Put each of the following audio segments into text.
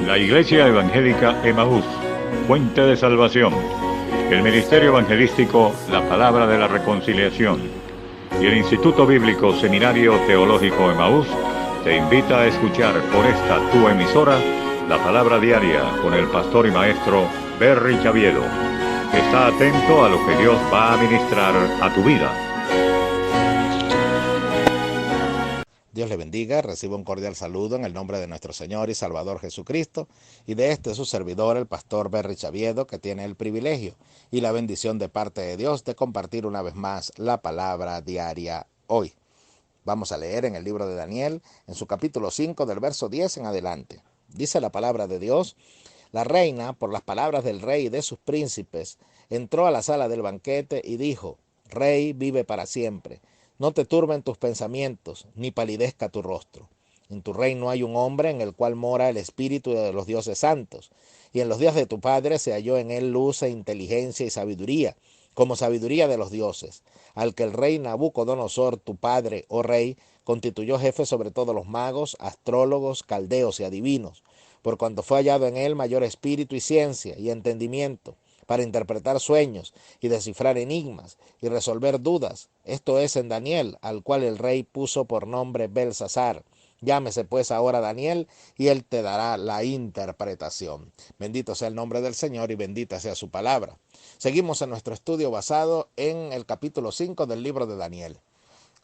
La Iglesia Evangélica Emaús, Fuente de Salvación. El Ministerio Evangelístico La Palabra de la Reconciliación. Y el Instituto Bíblico Seminario Teológico Emaús te invita a escuchar por esta tu emisora la Palabra Diaria con el pastor y maestro Berry Chaviedo. Está atento a lo que Dios va a ministrar a tu vida. Dios le bendiga, reciba un cordial saludo en el nombre de nuestro Señor y Salvador Jesucristo y de su servidor, el pastor Berry Chaviedo, que tiene el privilegio y la bendición de parte de Dios de compartir una vez más la palabra diaria hoy. Vamos a leer en el libro de Daniel, en su capítulo 5, del verso 10 en adelante. Dice la palabra de Dios: la reina, por las palabras del rey y de sus príncipes, entró a la sala del banquete y dijo: Rey, vive para siempre. No te turben tus pensamientos, ni palidezca tu rostro. En tu reino hay un hombre en el cual mora el espíritu de los dioses santos, y en los días de tu padre se halló en él luz e inteligencia y sabiduría, como sabiduría de los dioses, al que el rey Nabucodonosor, tu padre, oh rey, constituyó jefe sobre todos los magos, astrólogos, caldeos y adivinos, por cuanto fue hallado en él mayor espíritu y ciencia y entendimiento, para interpretar sueños y descifrar enigmas y resolver dudas. Esto es en Daniel, al cual el rey puso por nombre Belsasar. Llámese pues ahora Daniel, y él te dará la interpretación. Bendito sea el nombre del Señor y bendita sea su palabra. Seguimos en nuestro estudio basado en el capítulo 5 del libro de Daniel.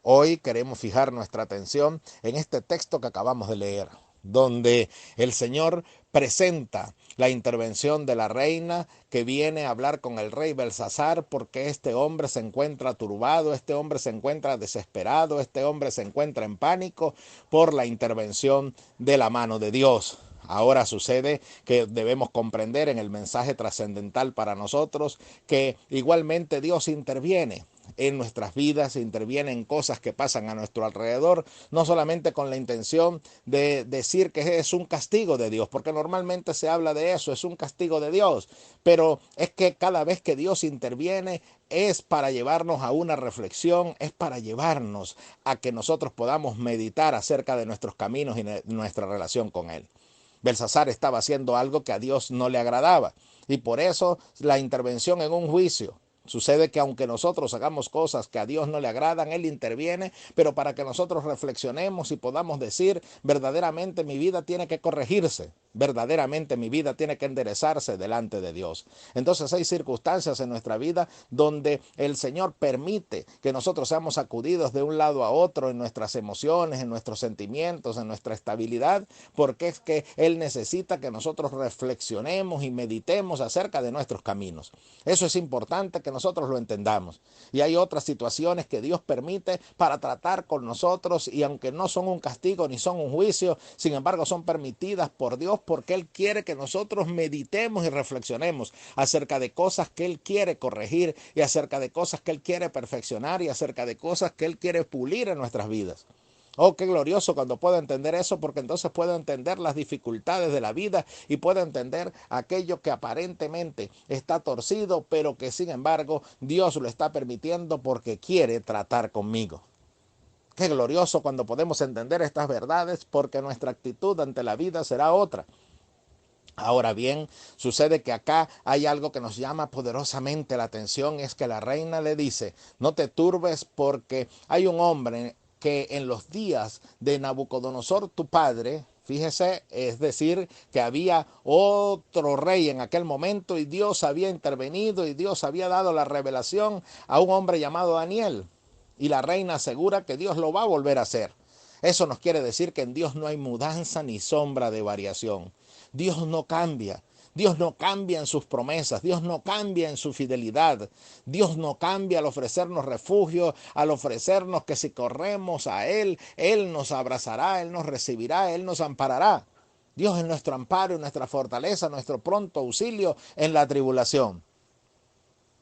Hoy queremos fijar nuestra atención en este texto que acabamos de leer, donde el Señor presenta la intervención de la reina que viene a hablar con el rey Belsasar, porque este hombre se encuentra turbado, este hombre se encuentra desesperado, este hombre se encuentra en pánico por la intervención de la mano de Dios. Ahora sucede que debemos comprender en el mensaje trascendental para nosotros que igualmente Dios interviene en nuestras vidas, interviene en cosas que pasan a nuestro alrededor, no solamente con la intención de decir que es un castigo de Dios, porque normalmente se habla de eso, es un castigo de Dios, pero es que cada vez que Dios interviene es para llevarnos a una reflexión, es para llevarnos a que nosotros podamos meditar acerca de nuestros caminos y nuestra relación con Él. Belsasar estaba haciendo algo que a Dios no le agradaba, y por eso la intervención en un juicio. Sucede que aunque nosotros hagamos cosas que a Dios no le agradan, Él interviene, pero para que nosotros reflexionemos y podamos decir: verdaderamente mi vida tiene que corregirse, verdaderamente mi vida tiene que enderezarse delante de Dios. Entonces hay circunstancias en nuestra vida donde el Señor permite que nosotros seamos sacudidos de un lado a otro en nuestras emociones, en nuestros sentimientos, en nuestra estabilidad, porque es que Él necesita que nosotros reflexionemos y meditemos acerca de nuestros caminos. Eso es importante que nosotros lo entendamos. Y hay otras situaciones que Dios permite para tratar con nosotros, y aunque no son un castigo ni son un juicio, sin embargo son permitidas por Dios porque Él quiere que nosotros meditemos y reflexionemos acerca de cosas que Él quiere corregir, y acerca de cosas que Él quiere perfeccionar, y acerca de cosas que Él quiere pulir en nuestras vidas. Oh, qué glorioso cuando puedo entender eso, porque entonces puedo entender las dificultades de la vida y puedo entender aquello que aparentemente está torcido, pero que sin embargo Dios lo está permitiendo porque quiere tratar conmigo. Qué glorioso cuando podemos entender estas verdades, porque nuestra actitud ante la vida será otra. Ahora bien, sucede que acá hay algo que nos llama poderosamente la atención, es que la reina le dice: no te turbes, porque hay un hombre que en los días de Nabucodonosor tu padre, fíjese, es decir, que había otro rey en aquel momento, y Dios había intervenido y Dios había dado la revelación a un hombre llamado Daniel, y la reina asegura que Dios lo va a volver a hacer. Eso nos quiere decir que en Dios no hay mudanza ni sombra de variación. Dios no cambia. Dios no cambia en sus promesas, Dios no cambia en su fidelidad, Dios no cambia al ofrecernos refugio, al ofrecernos que si corremos a Él, Él nos abrazará, Él nos recibirá, Él nos amparará. Dios es nuestro amparo y nuestra fortaleza, nuestro pronto auxilio en la tribulación.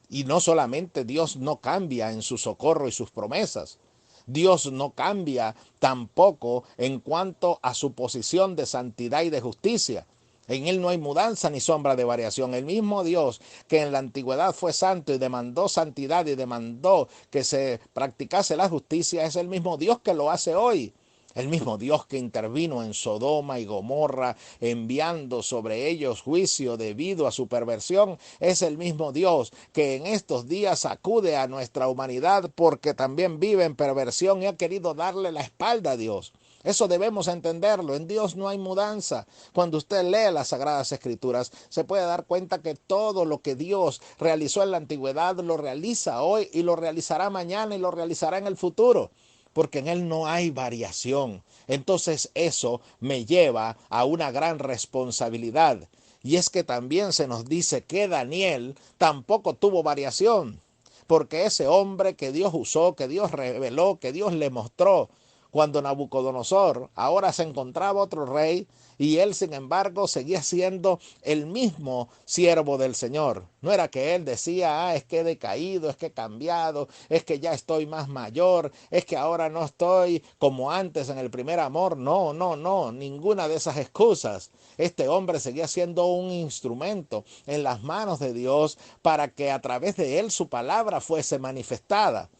Y no solamente Dios no cambia en su socorro y sus promesas, Dios no cambia tampoco en cuanto a su posición de santidad y de justicia. En Él no hay mudanza ni sombra de variación. El mismo Dios que en la antigüedad fue santo y demandó santidad y demandó que se practicase la justicia, es el mismo Dios que lo hace hoy. El mismo Dios que intervino en Sodoma y Gomorra, enviando sobre ellos juicio debido a su perversión, es el mismo Dios que en estos días acude a nuestra humanidad porque también vive en perversión y ha querido darle la espalda a Dios. Eso debemos entenderlo. En Dios no hay mudanza. Cuando usted lee las Sagradas Escrituras, se puede dar cuenta que todo lo que Dios realizó en la antigüedad lo realiza hoy y lo realizará mañana y lo realizará en el futuro, porque en Él no hay variación. Entonces eso me lleva a una gran responsabilidad. Y es que también se nos dice que Daniel tampoco tuvo variación, porque ese hombre que Dios usó, que Dios reveló, que Dios le mostró, cuando Nabucodonosor ahora se encontraba otro rey y él sin embargo seguía siendo el mismo siervo del Señor. No era que él decía, es que he decaído, es que he cambiado, es que ya estoy más mayor, es que ahora no estoy como antes en el primer amor. No, no, no, ninguna de esas excusas. Este hombre seguía siendo un instrumento en las manos de Dios para que a través de él su palabra fuese manifestada.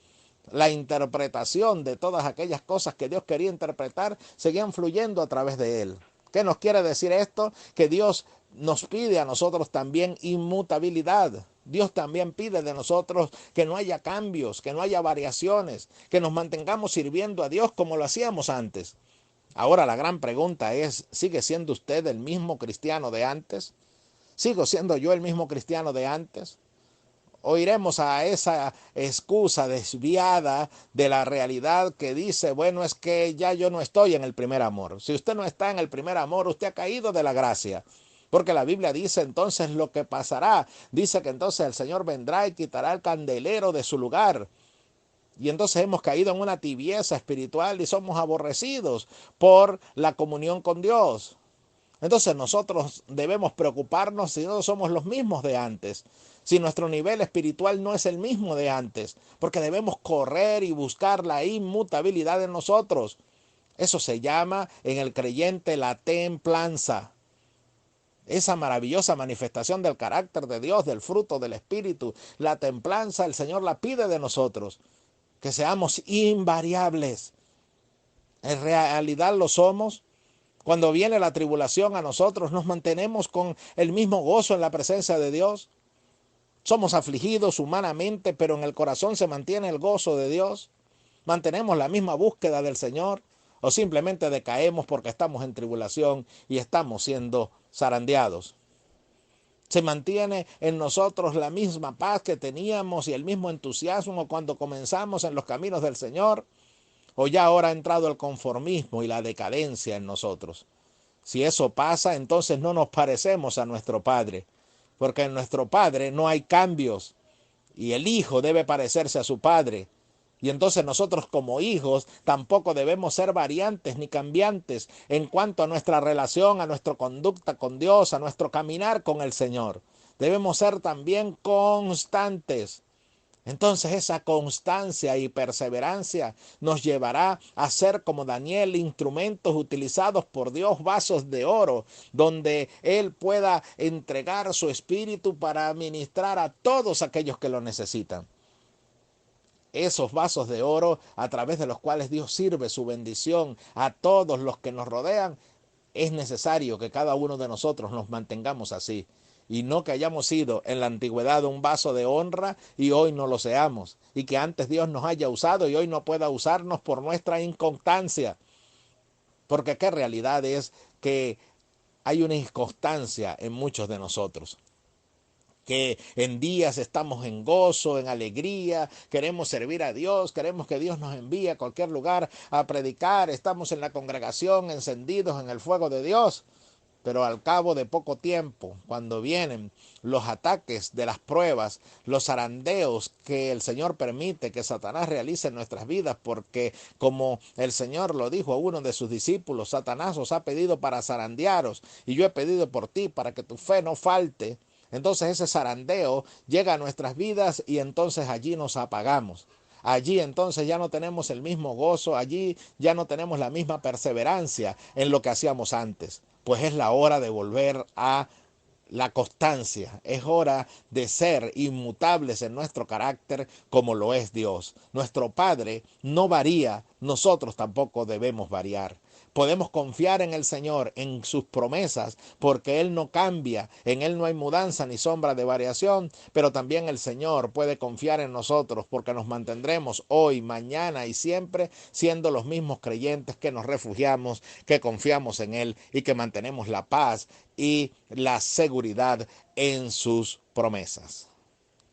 La interpretación de todas aquellas cosas que Dios quería interpretar seguían fluyendo a través de él. ¿Qué nos quiere decir esto? Que Dios nos pide a nosotros también inmutabilidad. Dios también pide de nosotros que no haya cambios, que no haya variaciones, que nos mantengamos sirviendo a Dios como lo hacíamos antes. Ahora la gran pregunta es, ¿sigue siendo usted el mismo cristiano de antes? ¿Sigo siendo yo el mismo cristiano de antes? O iremos a esa excusa desviada de la realidad que dice, bueno, es que ya yo no estoy en el primer amor. Si usted no está en el primer amor, usted ha caído de la gracia. Porque la Biblia dice entonces lo que pasará. Dice que entonces el Señor vendrá y quitará el candelero de su lugar. Y entonces hemos caído en una tibieza espiritual y somos aborrecidos por la comunión con Dios. Entonces nosotros debemos preocuparnos si no somos los mismos de antes, si nuestro nivel espiritual no es el mismo de antes, porque debemos correr y buscar la inmutabilidad en nosotros. Eso se llama en el creyente la templanza. Esa maravillosa manifestación del carácter de Dios, del fruto del Espíritu, la templanza, el Señor la pide de nosotros, que seamos invariables. En realidad lo somos. Cuando viene la tribulación a nosotros, nos mantenemos con el mismo gozo en la presencia de Dios. Somos afligidos humanamente, pero en el corazón se mantiene el gozo de Dios. Mantenemos la misma búsqueda del Señor, o simplemente decaemos porque estamos en tribulación y estamos siendo zarandeados. Se mantiene en nosotros la misma paz que teníamos y el mismo entusiasmo cuando comenzamos en los caminos del Señor. ¿O ya ahora ha entrado el conformismo y la decadencia en nosotros? Si eso pasa, entonces no nos parecemos a nuestro Padre, porque en nuestro Padre no hay cambios y el Hijo debe parecerse a su Padre. Y entonces nosotros como hijos tampoco debemos ser variantes ni cambiantes en cuanto a nuestra relación, a nuestra conducta con Dios, a nuestro caminar con el Señor. Debemos ser también constantes. Entonces esa constancia y perseverancia nos llevará a ser como Daniel, instrumentos utilizados por Dios, vasos de oro, donde Él pueda entregar su espíritu para ministrar a todos aquellos que lo necesitan. Esos vasos de oro a través de los cuales Dios sirve su bendición a todos los que nos rodean, es necesario que cada uno de nosotros nos mantengamos así. Y no que hayamos sido en la antigüedad un vaso de honra y hoy no lo seamos. Y que antes Dios nos haya usado y hoy no pueda usarnos por nuestra inconstancia. Porque qué realidad es que hay una inconstancia en muchos de nosotros. Que en días estamos en gozo, en alegría, queremos servir a Dios, queremos que Dios nos envíe a cualquier lugar a predicar, estamos en la congregación encendidos en el fuego de Dios. Pero al cabo de poco tiempo, cuando vienen los ataques de las pruebas, los zarandeos que el Señor permite que Satanás realice en nuestras vidas, porque como el Señor lo dijo a uno de sus discípulos, Satanás os ha pedido para zarandearos y yo he pedido por ti para que tu fe no falte. Entonces ese zarandeo llega a nuestras vidas y entonces allí nos apagamos. Allí entonces ya no tenemos el mismo gozo, allí ya no tenemos la misma perseverancia en lo que hacíamos antes. Pues es la hora de volver a la constancia, es hora de ser inmutables en nuestro carácter como lo es Dios. Nuestro Padre no varía, nosotros tampoco debemos variar. Podemos confiar en el Señor, en sus promesas, porque Él no cambia, en Él no hay mudanza ni sombra de variación, pero también el Señor puede confiar en nosotros porque nos mantendremos hoy, mañana y siempre siendo los mismos creyentes que nos refugiamos, que confiamos en Él y que mantenemos la paz y la seguridad en sus promesas.